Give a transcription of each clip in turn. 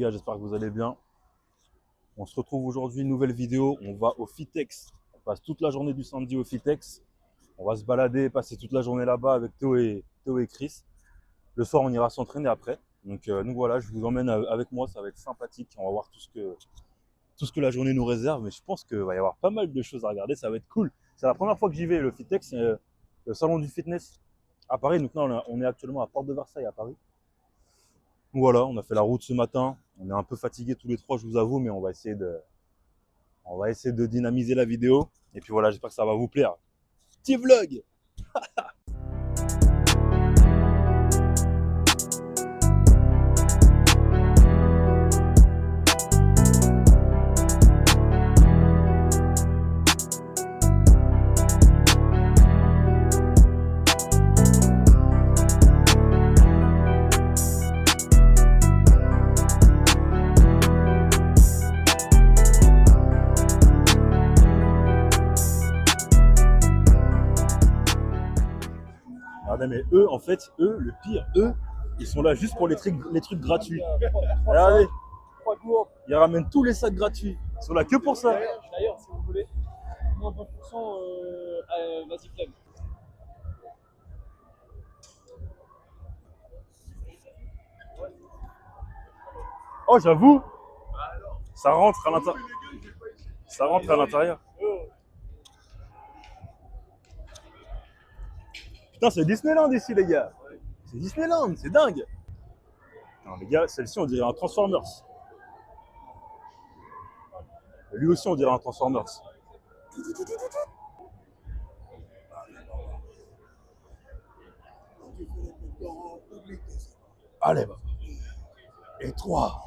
gars, j'espère que vous allez bien. On se retrouve aujourd'hui, nouvelle vidéo. On va au Fitex. On passe toute la journée du samedi au Fitex. On va se balader, passer toute la journée là-bas avec Théo et Chris. Le soir, on ira s'entraîner après. Donc voilà, je vous emmène avec moi, ça va être sympathique. On va voir tout ce que la journée nous réserve. Mais je pense qu'il va y avoir pas mal de choses à regarder, ça va être cool. C'est la première fois que j'y vais, le Fitex, c'est le salon du fitness à Paris. Donc là, on est actuellement à Porte de Versailles à Paris. Donc voilà, on a fait la route ce matin. On est un peu fatigués tous les trois, je vous avoue, mais on va essayer de dynamiser la vidéo. Et puis voilà, j'espère que ça va vous plaire. Petit vlog. Regardez, mais eux, en fait, le pire, ils sont là juste pour les trucs gratuits. Regardez, ils ramènent tous les sacs gratuits. Ils sont là que pour ça. D'ailleurs, si vous voulez, moins 20%, vas-y, flemme. Oh, j'avoue, ça rentre à l'intérieur. Ça rentre à l'intérieur. Putain, c'est Disneyland ici, les gars. C'est Disneyland, c'est dingue. Non, les gars, celle-ci, on dirait un Transformers. Lui aussi, on dirait un Transformers. Allez, bah. Et 3.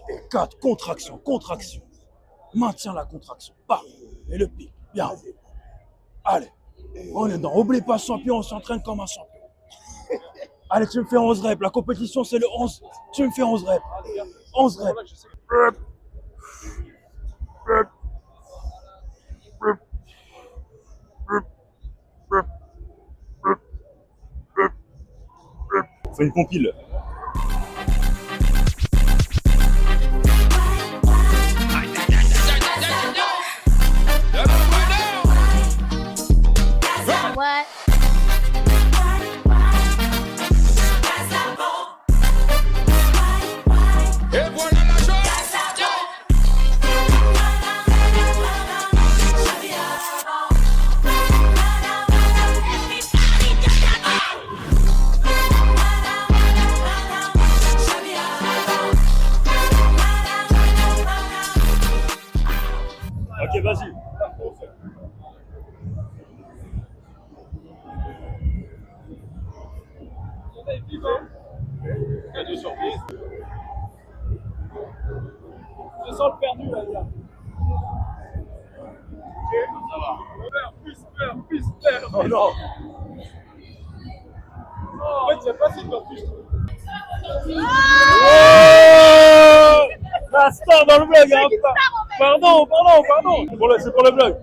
Et 4. Contraction, contraction. Maintiens la contraction. Pas. Et le pic. Bien. Allez. On est dedans. Oublie pas, champion, on s'entraîne comme un champion. Allez, tu me fais 11 reps. La compétition, c'est le 11. Tu me fais 11 reps. 11 reps. On fait une compile. What? Ok, vas-y. Cadeau surprise. Je sens le perdu là, gars. Ok, ça va. Plus peur. Oh non. En fait, il n'y a pas si peur plus. La star dans le vlog, hein. Pardon. C'est pour le vlog.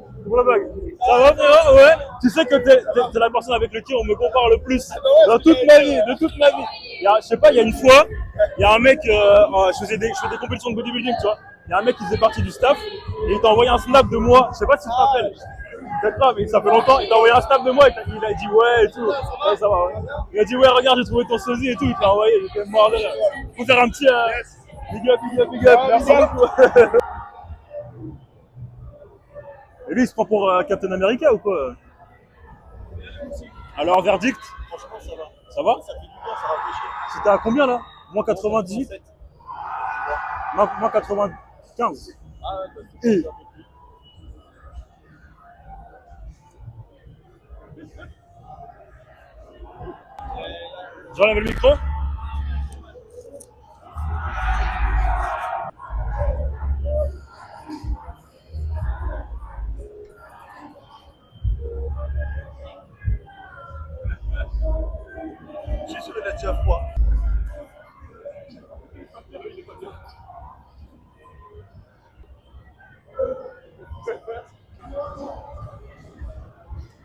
Ça va, Théo? Ouais. Tu sais que t'es la personne avec laquelle on me compare le plus dans toute ma vie, de toute ma vie. Je sais pas, il y a une fois, il y a un mec, je faisais des compétitions de bodybuilding, tu vois. Il y a un mec qui faisait partie du staff et il t'a envoyé un snap de moi. Je sais pas si tu te rappelles. Peut-être pas, mais ça fait longtemps. Il t'a envoyé un snap de moi et il a dit ouais et tout. Ouais, ça va, ouais. Il a dit ouais, regarde, j'ai trouvé ton sosie et tout. Il t'a envoyé, j'étais mort de rire. Faut faire un petit big up. Merci beaucoup. Et lui, il se prend pour Captain America ou quoi? Alors, verdict? Franchement, ça va. Ça va? Ça fait du bien, ça rafraîchit. C'était à combien là? Moins 98? Moins 95. Ah ouais, Et... J'enlève le micro? J'ai sur le net à froid.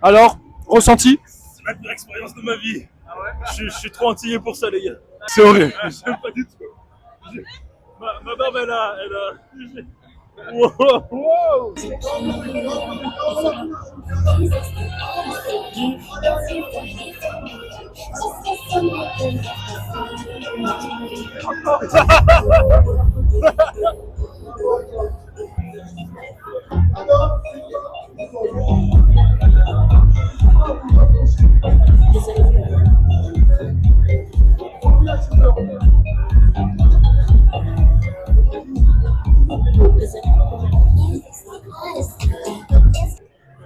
Alors, ressenti? C'est la pire expérience de ma vie. Ah ouais? Je suis trop antillais pour ça, les gars. C'est horrible. J'aime pas du tout. Ma barbe, elle a... Wow, wow.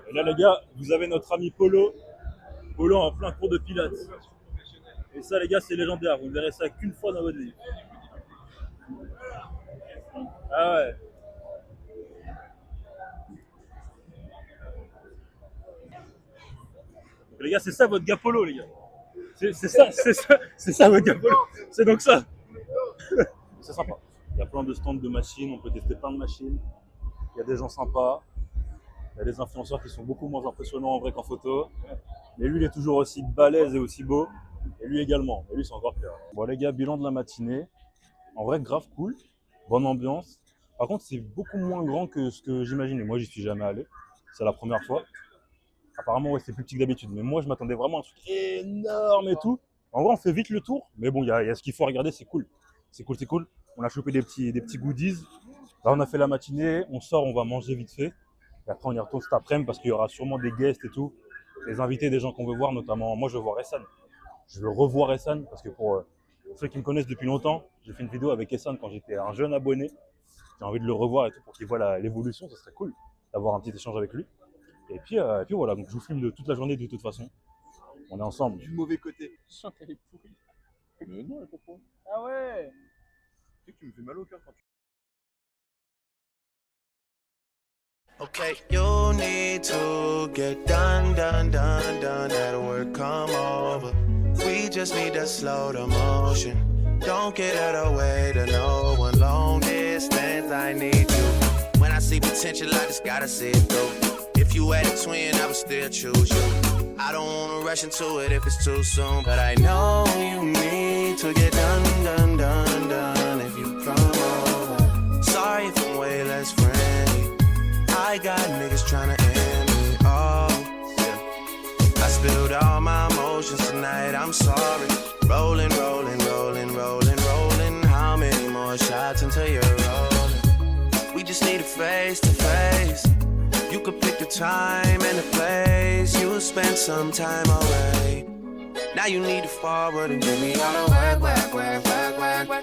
Et là, les gars, vous avez notre ami Polo. Polo en plein cours de pilates. Et ça, les gars, c'est légendaire. Vous ne verrez ça qu'une fois dans votre vie. Ah ouais. Donc, les gars, c'est ça votre gars Polo, les gars. C'est ça votre gars Polo. C'est donc ça. C'est sympa. Il y a plein de stands de machines. On peut tester plein de machines. Il y a des gens sympas. Il y a des influenceurs qui sont beaucoup moins impressionnants en vrai qu'en photo. Mais lui, il est toujours aussi balèze et aussi beau. Et lui également. Et lui, c'est encore pire. Bon, les gars, bilan de la matinée. En vrai, grave cool. Bonne ambiance. Par contre, c'est beaucoup moins grand que ce que j'imaginais. Moi, j'y suis jamais allé. C'est la première fois. Apparemment, ouais, c'est plus petit que d'habitude. Mais moi, je m'attendais vraiment à un truc énorme et tout. En vrai, on fait vite le tour. Mais bon, il y a ce qu'il faut regarder. C'est cool. C'est cool, c'est cool. On a chopé des petits goodies. Là, on a fait la matinée. On sort, on va manger vite fait. Et après, on y retourne cet après-midi parce qu'il y aura sûrement des guests et tout. Des invités, des gens qu'on veut voir, notamment. Moi, je veux voir Essan. Je veux revoir Essan parce que pour ceux qui me connaissent depuis longtemps, j'ai fait une vidéo avec Essan quand j'étais un jeune abonné. J'ai envie de le revoir et tout pour qu'il voit l'évolution. Ce serait cool d'avoir un petit échange avec lui. Et puis voilà, donc je vous filme de toute la journée de toute façon. On est ensemble. Du mauvais côté. Je sens qu'elle est pourrie. Mais non, elle est pas pourrie. Ah ouais. Tu sais que tu me fais mal au cœur quand tu... Okay, you need to get done at work, come over. We just need to slow the motion. Don't get out of the way to no one. Long distance, I need you. When I see potential, I just gotta see it through. If you had a twin, I would still choose you. I don't wanna rush into it if it's too soon, but I know you need to get done if you come over. Sorry if I'm way less friendly. I got niggas tryna end me off. Yeah. I spilled all my emotions tonight, I'm sorry. Rolling. How many more shots until you're rolling? We just need a face to face. You could pick the time and the place. You'll spend some time away. Now you need to forward and give me all the work.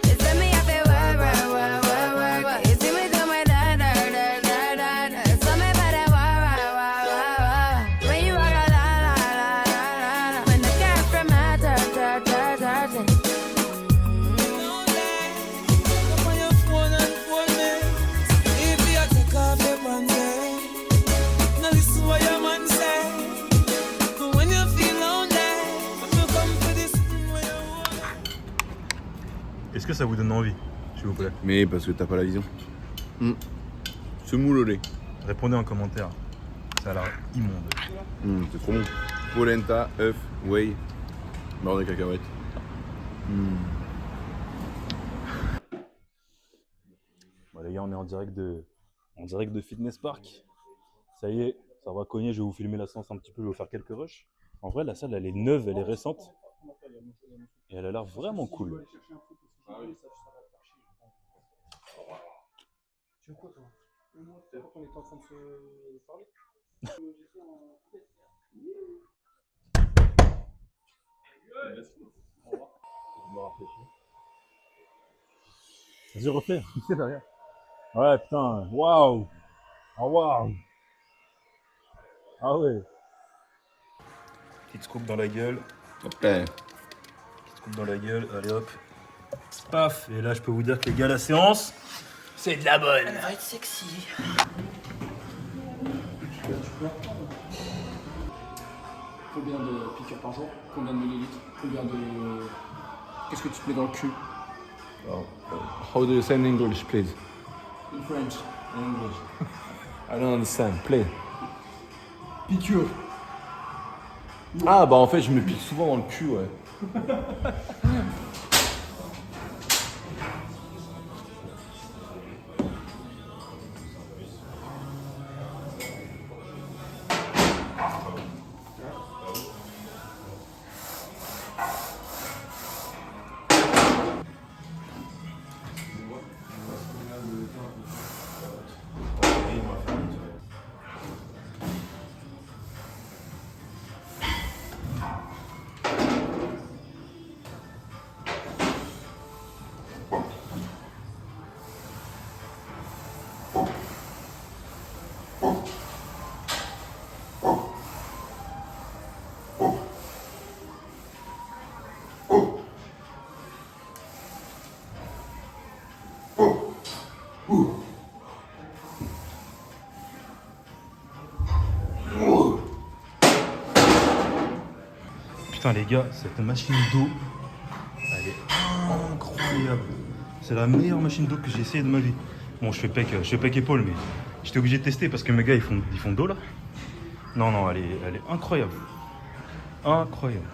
It's let me up and work. You see me do my da. So me better work. When you rock a la. When the girl from my dirt. On your phone and phone me. If you take off your pants, now listen what your man say. But when you feel lonely, if you come to this where you want. Est-ce que ça vous donne envie, s'il vous plaît? Mais parce que t'as pas la vision. Semoule au lait. Répondez en commentaire. Ça a l'air immonde. C'est trop bon. Polenta, œuf, whey, beurre de cacahuète. Bon, les gars, on est en direct de Fitness Park. Ça y est, ça va cogner. Je vais vous filmer la séance un petit peu. Je vais vous faire quelques rushs. En vrai, la salle, elle est neuve, elle est récente. Et elle a l'air vraiment cool. Tu veux quoi, toi? T'as vu qu'on était en train de se parler? Vas-y, refais. C'est derrière. Ouais, putain. Waouh. Ah, waouh. Ah ouais. Petite scoop dans la gueule. Hop là. Petite scoop dans la gueule. Allez hop. Paf. Et là, je peux vous dire que les gars, la séance, c'est de la bonne. Elle va être sexy. Combien de piqûres par jour? Combien de millilitres? Combien de... Qu'est-ce que tu te mets dans le cul? How do you say in English, please? In French. In English. I don't understand. Please. Piqûre. Ah bah en fait je me pique souvent dans le cul, ouais. Putain les gars, cette machine d'eau, elle est incroyable. C'est la meilleure machine d'eau que j'ai essayé de ma vie. Bon, je fais pec épaule, mais j'étais obligé de tester parce que mes gars ils font d'eau là. Non, non, elle est incroyable. Incroyable.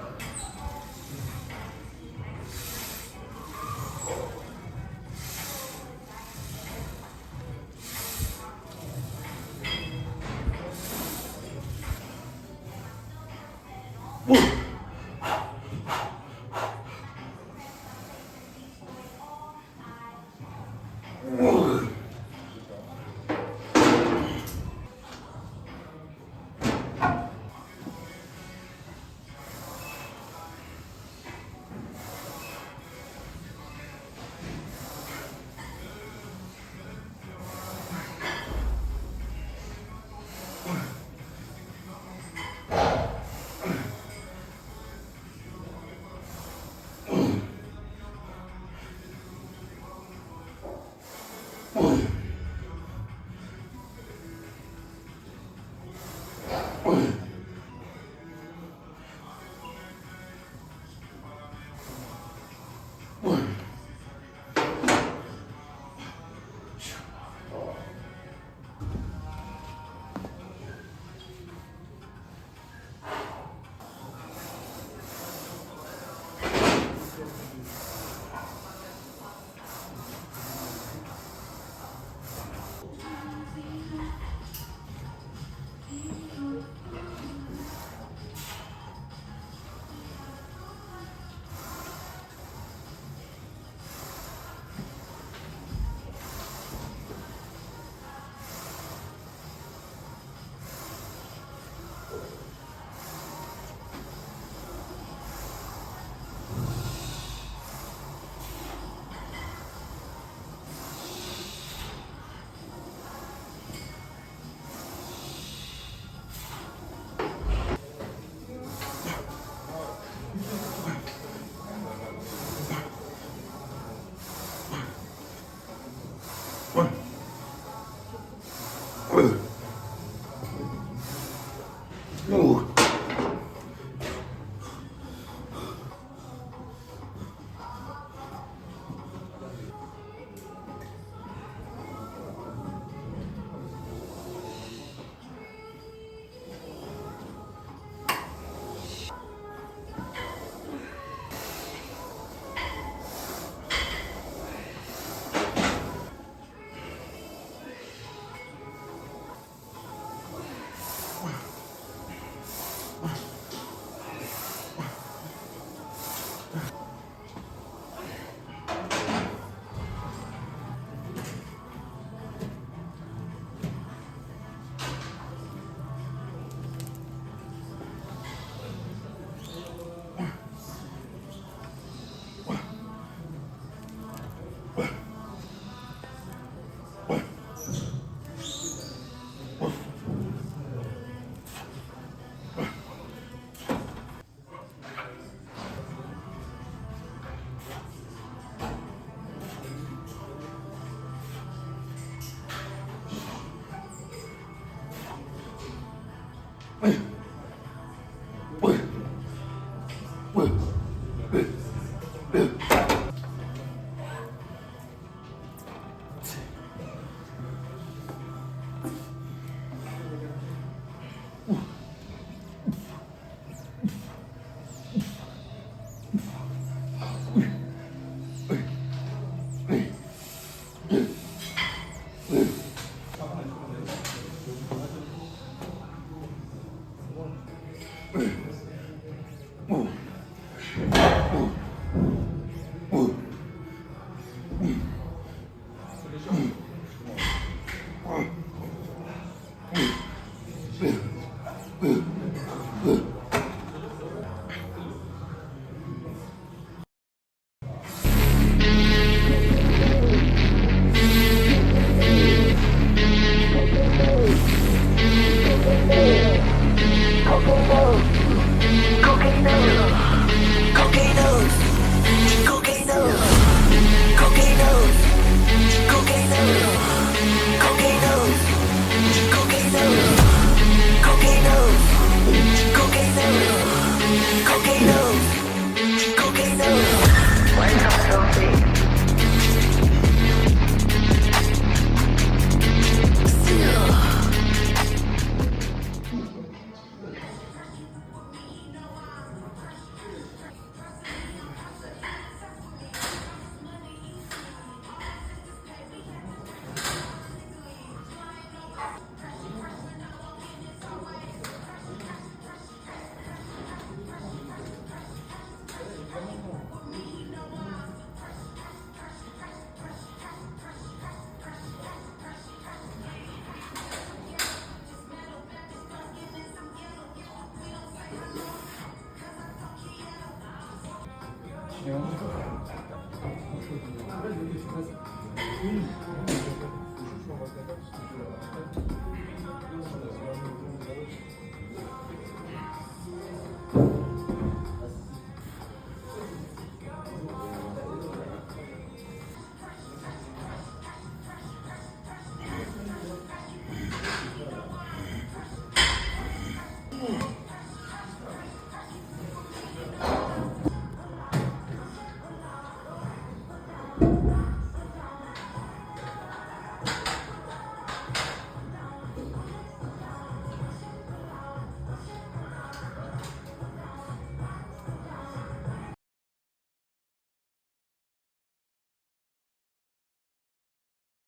Cocaine Une.